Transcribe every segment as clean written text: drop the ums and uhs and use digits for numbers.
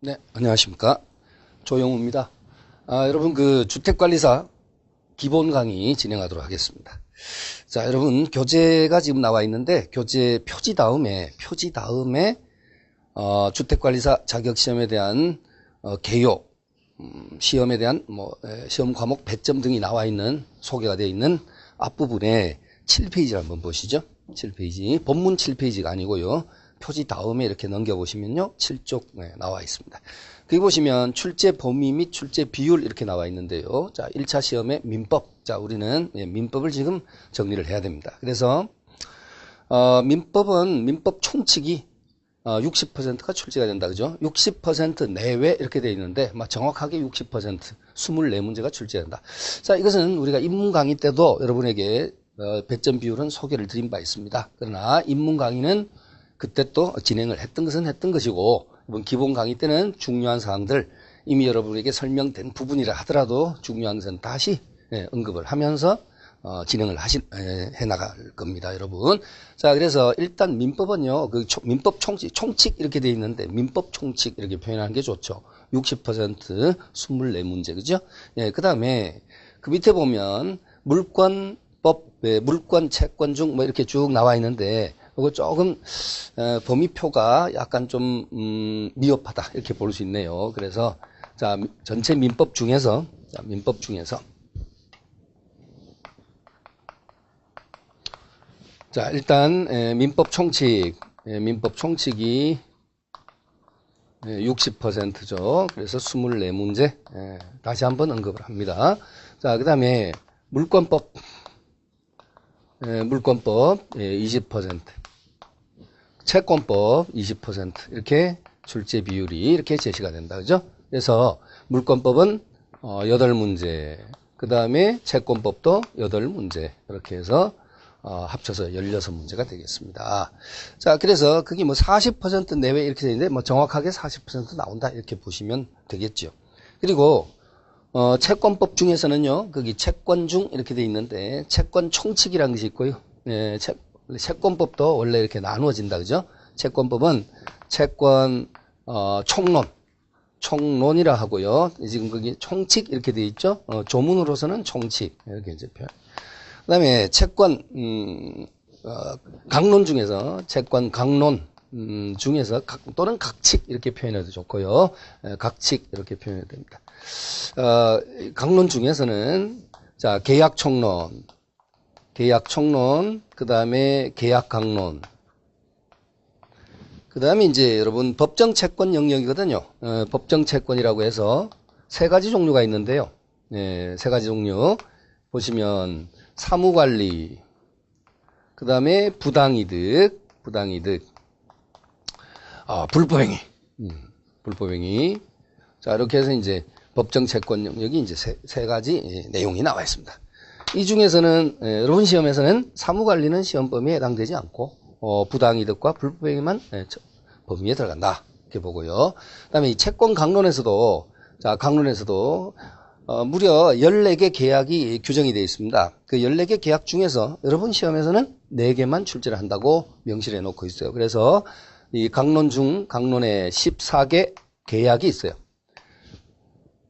네, 안녕하십니까. 조영우입니다. 여러분, 주택관리사 기본 강의 진행하도록 하겠습니다. 자, 여러분, 교재가 지금 나와 있는데, 교재 표지 다음에, 주택관리사 자격시험에 대한, 개요, 시험에 대한, 시험 과목 배점 등이 나와 있는, 소개가 되어 있는 앞부분에 7페이지를 한번 보시죠. 7페이지. 본문 7페이지가 아니고요. 표지 다음에 이렇게 넘겨보시면요. 7쪽 나와 있습니다. 거기 보시면 출제 범위 및 출제 비율 이렇게 나와 있는데요. 자, 1차 시험의 민법. 자, 우리는 민법을 지금 정리를 해야 됩니다. 그래서, 민법은 민법 총칙이 60%가 출제가 된다. 그죠? 60% 내외 이렇게 되어 있는데, 정확하게 60%, 24문제가 출제된다. 자, 이것은 우리가 입문 강의 때도 여러분에게 배점 비율은 소개를 드린 바 있습니다. 그러나 입문 강의는 그때 또 진행을 했던 것은 했던 것이고, 이번 기본 강의 때는 중요한 사항들, 이미 여러분에게 설명된 부분이라 하더라도 중요한 것은 다시 언급을 하면서 진행을 해 나갈 겁니다, 여러분. 자, 그래서 일단 민법은요, 민법 총칙 이렇게 되어 있는데, 민법 총칙 이렇게 표현하는 게 좋죠. 60% 24문제, 그죠? 예, 그 다음에 그 밑에 보면 물권법, 물권, 채권 중 이렇게 쭉 나와 있는데, 이거 조금 범위표가 약간 좀 미흡하다 이렇게 볼 수 있네요. 그래서 자, 전체 민법 중에서 자, 일단 민법 총칙이 60%죠. 그래서 24문제 다시 한번 언급을 합니다. 자, 그 다음에 물권법 20%, 채권법 20% 이렇게 출제 비율이 이렇게 제시가 된다. 그죠? 그래서 물권법은 8문제, 그 다음에 채권법도 8문제 이렇게 해서 합쳐서 16문제가 되겠습니다. 자, 그래서 그게 40% 내외 이렇게 되는데 정확하게 40% 나온다 이렇게 보시면 되겠죠. 그리고 채권법 중에서는요, 거기 채권 중 이렇게 돼 있는데 채권 총칙이라는 것이 있고요. 채권법도 원래 이렇게 나누어진다, 그죠? 채권법은 채권 총론이라 하고요. 지금 거기 총칙 이렇게 돼 있죠? 조문으로서는 총칙 이렇게 이제 표현. 그다음에 채권 강론 중에서 채권 강론 중에서 또는 각칙 이렇게 표현해도 좋고요. 각칙 이렇게 표현해도 됩니다. 강론 중에서는 자, 계약 총론, 그 다음에 계약 강론, 그 다음에 이제 여러분 법정 채권 영역이거든요. 법정 채권이라고 해서 세 가지 종류가 있는데요. 세 가지 종류 보시면 사무관리, 그 다음에 부당이득, 불법행위. 자, 이렇게 해서 이제 법정 채권 영역이 이제 세 가지 내용이 나와 있습니다. 이 중에서는 여러분 시험에서는 사무관리는 시험 범위에 해당되지 않고 부당이득과 불법행위만 범위에 들어간다 이렇게 보고요. 그다음에 이 채권 강론에서도 무려 14개 계약이 규정이 되어 있습니다. 그 14개 계약 중에서 여러분 시험에서는 4개만 출제를 한다고 명시를 해놓고 있어요. 그래서 이 강론에 14개 계약이 있어요.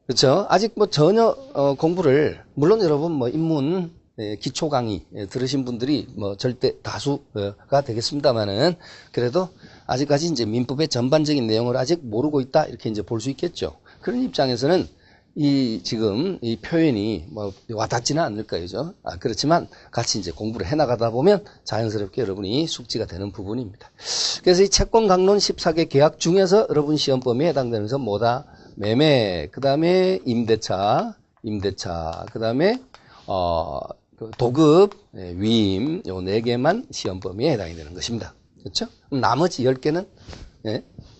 그렇죠? 아직 전혀 공부를, 물론 여러분 입문 기초 강의 들으신 분들이 절대 다수가 되겠습니다만은, 그래도 아직까지 이제 민법의 전반적인 내용을 아직 모르고 있다 이렇게 이제 볼 수 있겠죠. 그런 입장에서는 지금 이 표현이 와닿지는 않을 거예요. 그렇지만 같이 이제 공부를 해 나가다 보면 자연스럽게 여러분이 숙지가 되는 부분입니다. 그래서 이 채권 강론 14개 계약 중에서 여러분 시험 범위에 해당되면서 뭐다? 매매, 그 다음에 임대차, 그 다음에 도급, 위임, 요 4개만 시험 범위에 해당이 되는 것입니다. 그렇죠? 나머지 10개는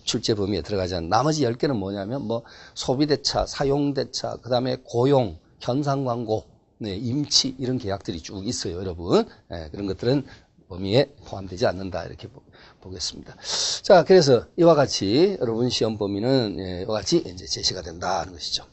출제 범위에 들어가지 않는, 나머지 10개는 뭐냐면 소비대차, 사용대차, 그 다음에 고용, 현상광고, 임치 이런 계약들이 쭉 있어요, 여러분. 그런 것들은 범위에 포함되지 않는다 이렇게 보겠습니다. 자, 그래서 이와 같이 여러분 시험 범위는 이와 같이 이제 제시가 된다는 것이죠.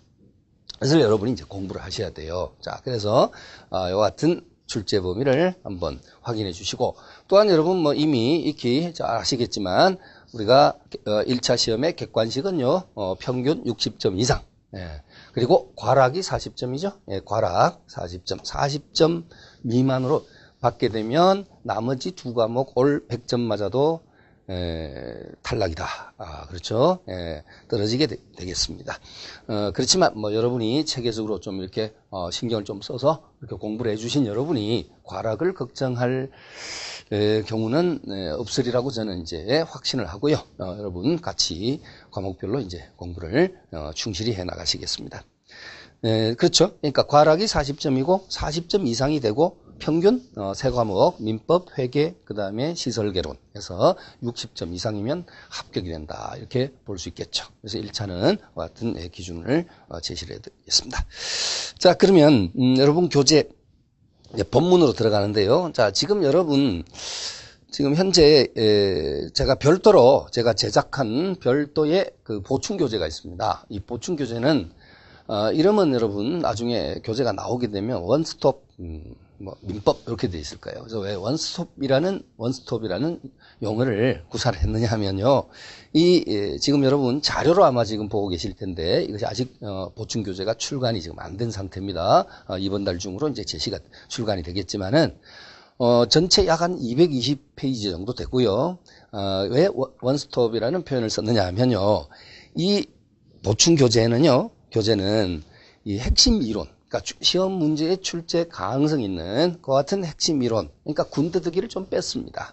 그래서 여러분이 이제 공부를 하셔야 돼요. 자, 그래서 이와 같은 출제 범위를 한번 확인해 주시고, 또한 여러분 이미 익히 잘 아시겠지만 우리가 1차 시험의 객관식은요, 평균 60점 이상. 예. 그리고 과락이 40점이죠. 예, 과락 40점. 40점 미만으로 받게 되면 나머지 두 과목 올 100점 맞아도 탈락이다. 그렇죠. 떨어지게 되겠습니다. 그렇지만 뭐 여러분이 체계적으로 좀 이렇게 신경을 좀 써서 이렇게 공부를 해주신 여러분이 과락을 걱정할 경우는 없으리라고 저는 이제 확신을 하고요. 여러분 같이 과목별로 이제 공부를 충실히 해 나가시겠습니다. 그렇죠. 그러니까 과락이 40점이고 40점 이상이 되고 평균 세 과목 민법, 회계, 그 다음에 시설개론 해서 60점 이상이면 합격이 된다. 이렇게 볼 수 있겠죠. 그래서 1차는 같은 기준을 제시를 해드리겠습니다. 자, 그러면 여러분 교재 본문으로 들어가는데요. 자, 지금 여러분 지금 현재 제가 별도로 제가 제작한 별도의 그 보충 교재가 있습니다. 이 보충 교재는 이름은 여러분 나중에 교재가 나오게 되면 원스톱 뭐 민법 이렇게 돼 있을 거예요. 그래서 왜 원스톱이라는 용어를 구사를 했느냐 하면요. 지금 여러분 자료로 아마 지금 보고 계실 텐데 이것이 아직 보충 교재가 출간이 지금 안 된 상태입니다. 이번 달 중으로 이제 제시가 출간이 되겠지만은 전체 약 한 220페이지 정도 되고요. 왜 원스톱이라는 표현을 썼느냐 하면요. 이 보충 교재는 이 핵심 이론, 그러니까 시험 문제에 출제 가능성 있는 그 같은 핵심 이론, 그러니까 군더더기를 좀 뺐습니다.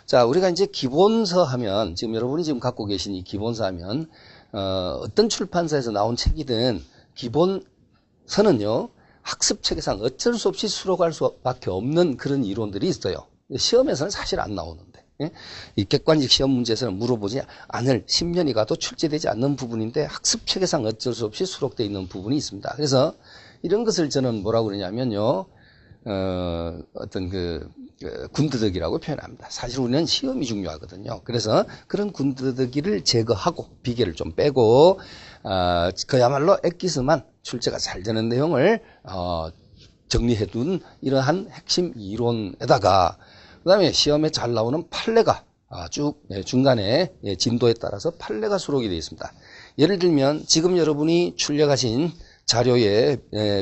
자, 우리가 이제 기본서 하면, 지금 여러분이 지금 갖고 계신 이 기본서 하면, 어떤 출판사에서 나온 책이든 기본서는요, 학습책에상 어쩔 수 없이 수록할 수밖에 없는 그런 이론들이 있어요. 시험에서는 사실 안 나오는데. 이 객관식 시험 문제에서는 물어보지 않을 10년이 가도 출제되지 않는 부분인데 학습책에상 어쩔 수 없이 수록되어 있는 부분이 있습니다. 그래서 이런 것을 저는 뭐라고 그러냐면요, 어떤 군더더기라고 표현합니다. 사실 우리는 시험이 중요하거든요. 그래서 그런 군더더기를 제거하고 비계를 좀 빼고, 그야말로 엑기스만 출제가 잘 되는 내용을, 정리해둔 이러한 핵심 이론에다가, 그 다음에 시험에 잘 나오는 판례가 쭉 중간에 진도에 따라서 판례가 수록이 되어 있습니다. 예를 들면 지금 여러분이 출력하신 자료에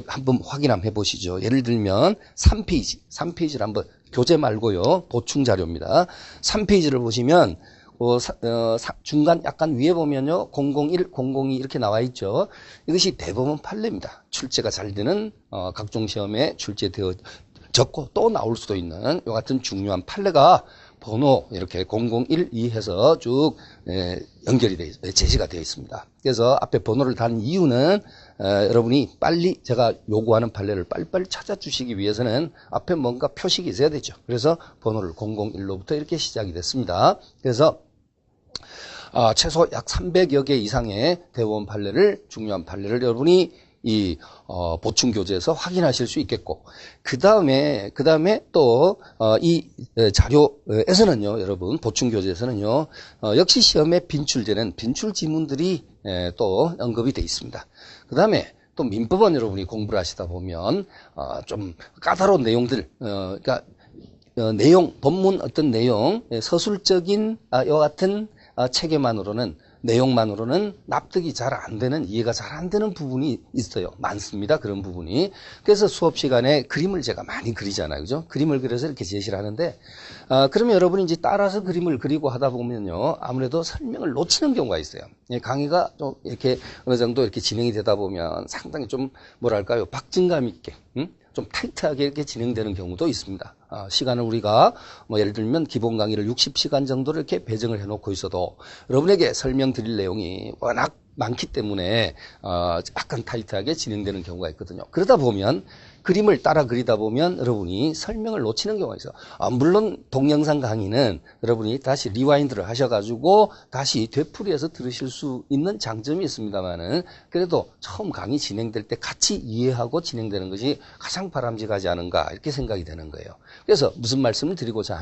한번 확인 한번 해보시죠. 예를 들면 3페이지를 한번 교재 말고요. 보충 자료입니다. 3페이지를 보시면 중간 약간 위에 보면요. 001, 002 이렇게 나와 있죠. 이것이 대법원 판례입니다. 출제가 잘 되는 각종 시험에 출제되어 적고 또 나올 수도 있는 이 같은 중요한 판례가 번호 이렇게 001, 2 해서 쭉 제시가 되어 있습니다. 그래서 앞에 번호를 단 이유는 여러분이 빨리 제가 요구하는 판례를 빨리빨리 찾아주시기 위해서는 앞에 뭔가 표식이 있어야 되죠. 그래서 번호를 001로부터 이렇게 시작이 됐습니다. 그래서 최소 약 300여 개 이상의 대법원 판례를, 중요한 판례를 여러분이 이 보충 교재에서 확인하실 수 있겠고, 그 다음에 또 이 자료에서는요, 여러분 보충 교재에서는요, 역시 시험에 빈출되는 빈출 지문들이 또 언급이 되어 있습니다. 그 다음에 또 민법은 여러분이 공부를 하시다 보면 좀 까다로운 내용들, 그러니까 내용, 법문 어떤 내용, 서술적인 이와 같은 체계만으로는, 내용만으로는 납득이 잘 안 되는, 이해가 잘 안 되는 부분이 있어요. 많습니다. 그런 부분이. 그래서 수업 시간에 그림을 제가 많이 그리잖아요. 그죠? 그림을 그려서 이렇게 제시를 하는데, 그러면 여러분이 이제 따라서 그림을 그리고 하다 보면요. 아무래도 설명을 놓치는 경우가 있어요. 강의가 좀 이렇게 어느 정도 이렇게 진행이 되다 보면 상당히 좀 뭐랄까요. 박진감 있게, 좀 타이트하게 이렇게 진행되는 경우도 있습니다. 시간을 우리가 뭐 예를 들면 기본 강의를 60시간 정도를 이렇게 배정을 해놓고 있어도 여러분에게 설명드릴 내용이 워낙 많기 때문에 약간 타이트하게 진행되는 경우가 있거든요. 그러다 보면 그림을 따라 그리다 보면 여러분이 설명을 놓치는 경우가 있어요. 물론 동영상 강의는 여러분이 다시 리와인드를 하셔가지고 다시 되풀이해서 들으실 수 있는 장점이 있습니다만은, 그래도 처음 강의 진행될 때 같이 이해하고 진행되는 것이 가장 바람직하지 않은가 이렇게 생각이 되는 거예요. 그래서 무슨 말씀을 드리고자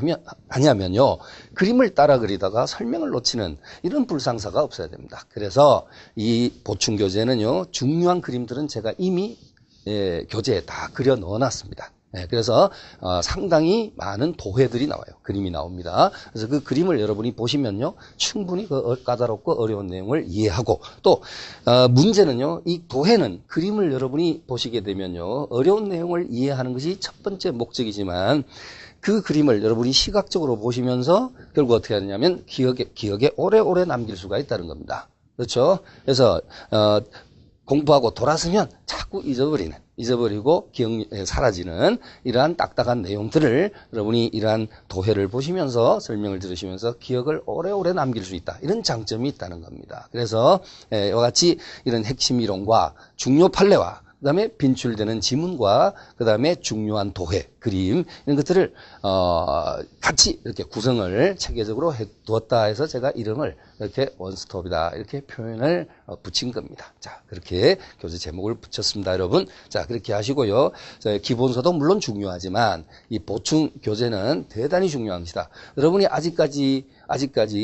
하냐면요, 그림을 따라 그리다가 설명을 놓치는 이런 불상사가 없어야 됩니다. 그래서 이 보충 교재는요, 중요한 그림들은 제가 이미 교재에 다 그려 넣어놨습니다. 그래서 상당히 많은 도해들이 나와요. 그림이 나옵니다. 그래서 그 그림을 여러분이 보시면요, 충분히 그 까다롭고 어려운 내용을 이해하고, 또 문제는요, 이 도해는 그림을 여러분이 보시게 되면요, 어려운 내용을 이해하는 것이 첫 번째 목적이지만, 그 그림을 여러분이 시각적으로 보시면서 결국 어떻게 하느냐면 기억에 오래오래 남길 수가 있다는 겁니다. 그렇죠? 그래서 공부하고 돌아서면 자꾸 잊어버리고 기억에 사라지는 이러한 딱딱한 내용들을 여러분이 이러한 도해를 보시면서 설명을 들으시면서 기억을 오래오래 남길 수 있다. 이런 장점이 있다는 겁니다. 그래서 이와 같이 이런 핵심 이론과 중요 판례와 그 다음에 빈출되는 지문과 그 다음에 중요한 도해, 그림 이런 것들을 같이 이렇게 구성을 체계적으로 해두었다 해서 제가 이름을 이렇게 원스톱이다 이렇게 표현을 붙인 겁니다. 자, 그렇게 교재 제목을 붙였습니다, 여러분. 자, 그렇게 하시고요. 기본서도 물론 중요하지만 이 보충 교재는 대단히 중요한 것이다. 여러분이 아직까지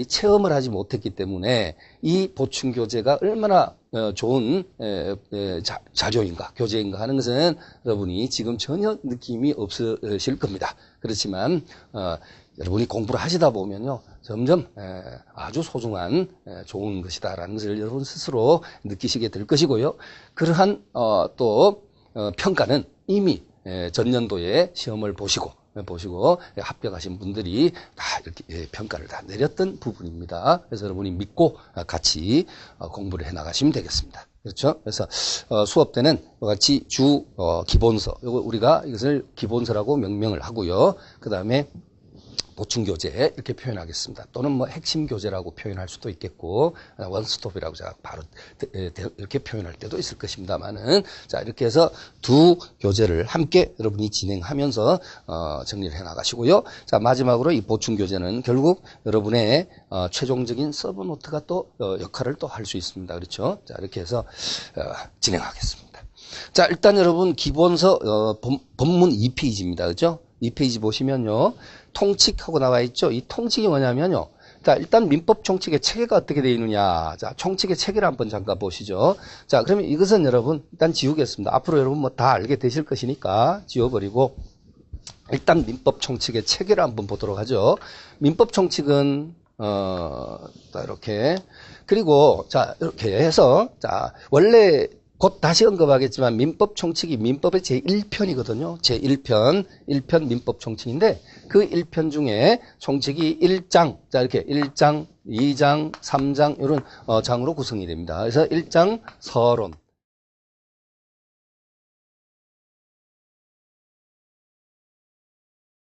체험을 하지 못했기 때문에 이 보충 교재가 얼마나 좋은 자료인가, 교재인가 하는 것은 여러분이 지금 전혀 느낌이 없으실 겁니다. 그렇지만 여러분이 공부를 하시다 보면요, 점점 아주 소중한 좋은 것이다라는 것을 여러분 스스로 느끼시게 될 것이고요. 그러한 또 평가는 이미 전년도에 시험을 보시고 합격하신 분들이 다 이렇게 평가를 다 내렸던 부분입니다. 그래서 여러분이 믿고 같이 공부를 해 나가시면 되겠습니다. 그렇죠? 그래서 수업 때는 이와 같이 기본서, 요거 우리가 이것을 기본서라고 명명을 하고요. 그 다음에 보충 교재 이렇게 표현하겠습니다. 또는 뭐 핵심 교재라고 표현할 수도 있겠고, 원스톱이라고 제가 바로 이렇게 표현할 때도 있을 것입니다만은, 자, 이렇게 해서 두 교재를 함께 여러분이 진행하면서 정리를 해 나가시고요. 자, 마지막으로 이 보충 교재는 결국 여러분의 최종적인 서브노트가 또 역할을 또 할 수 있습니다. 그렇죠? 자, 이렇게 해서 진행하겠습니다. 자, 일단 여러분 기본서 본문 2페이지입니다. 그렇죠? 2페이지 보시면요, 통칙하고 나와 있죠. 이 통칙이 뭐냐면요, 자, 일단 민법 총칙의 체계가 어떻게 되어 있느냐. 자, 총칙의 체계를 한번 잠깐 보시죠. 자, 그러면 이것은 여러분 일단 지우겠습니다. 앞으로 여러분 뭐 다 알게 되실 것이니까 지워버리고, 일단 민법 총칙의 체계를 한번 보도록 하죠. 민법 총칙은 이렇게, 그리고 자, 이렇게 해서, 자, 원래 곧 다시 언급하겠지만 민법 총칙이 민법의 제1편이거든요. 제1편, 1편 민법 총칙인데 그 1편 중에 총칙이 1장, 자, 이렇게 1장, 2장, 3장 이런 장으로 구성이 됩니다. 그래서 1장 서론,